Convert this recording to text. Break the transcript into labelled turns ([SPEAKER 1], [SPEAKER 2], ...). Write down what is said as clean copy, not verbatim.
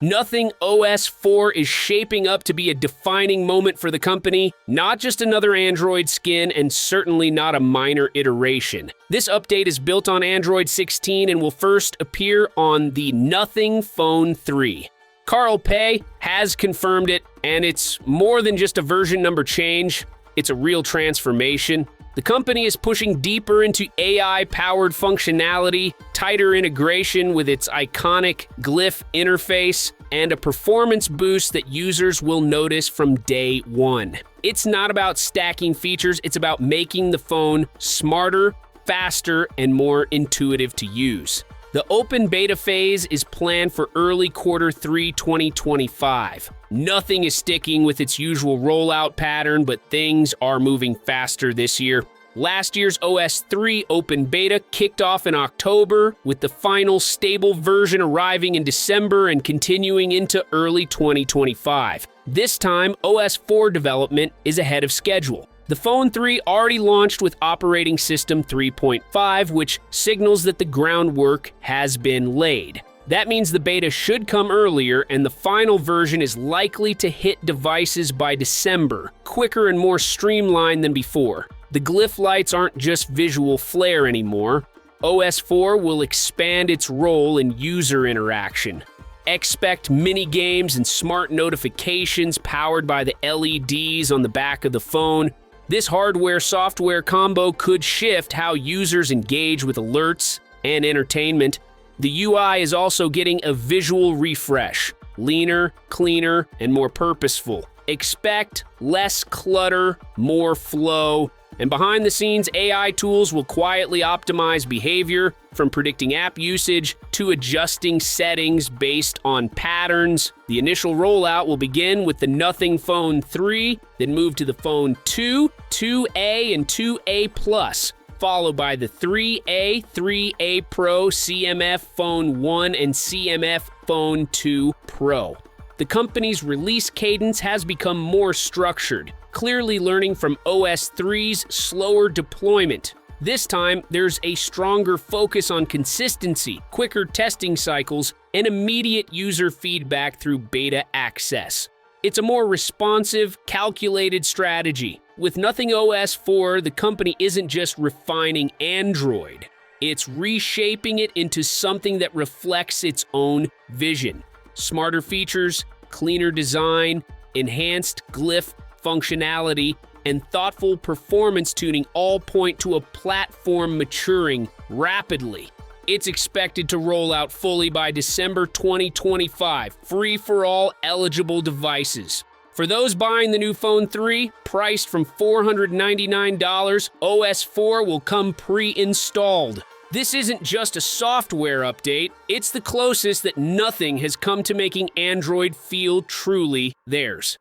[SPEAKER 1] Nothing OS 4 is shaping up to be a defining moment for the company, not just another Android skin, and certainly not a minor iteration. This update is built on Android 16 and will first appear on the Nothing Phone 3. Carl Pei has confirmed it, and it's more than just a version number change, it's a real transformation. The company is pushing deeper into AI-powered functionality, tighter integration with its iconic Glyph interface, and a performance boost that users will notice from day one. It's not about stacking features, it's about making the phone smarter, faster, and more intuitive to use. The open beta phase is planned for early Q3 2025. Nothing is sticking with its usual rollout pattern, but things are moving faster this year. Last year's OS 3 open beta kicked off in October, with the final stable version arriving in December and continuing into early 2025. This time, OS 4 development is ahead of schedule. The Phone 3 already launched with operating system 3.5, which signals that the groundwork has been laid. That means the beta should come earlier, and the final version is likely to hit devices by December, quicker and more streamlined than before. The Glyph lights aren't just visual flair anymore. OS 4 will expand its role in user interaction. Expect mini-games and smart notifications powered by the LEDs on the back of the phone. This hardware-software combo could shift how users engage with alerts and entertainment. The UI is also getting a visual refresh, leaner, cleaner, and more purposeful. Expect less clutter, more flow, and behind the scenes, AI tools will quietly optimize behavior, from predicting app usage to adjusting settings based on patterns. The initial rollout will begin with the Nothing Phone 3, then move to the Phone 2, 2A, and 2A Plus, followed by the 3A, 3A Pro, CMF Phone 1, and CMF Phone 2 Pro. The company's release cadence has become more structured, clearly learning from OS 3's slower deployment. This time, there's a stronger focus on consistency, quicker testing cycles, and immediate user feedback through beta access. It's a more responsive, calculated strategy. With Nothing OS 4, the company isn't just refining Android, it's reshaping it into something that reflects its own vision. Smarter features, cleaner design, enhanced Glyph functionality, and thoughtful performance tuning all point to a platform maturing rapidly. It's expected to roll out fully by December 2025, free for all eligible devices. For those buying the new Phone 3, priced from $499, OS 4 will come pre-installed. This isn't just a software update, it's the closest that Nothing has come to making Android feel truly theirs.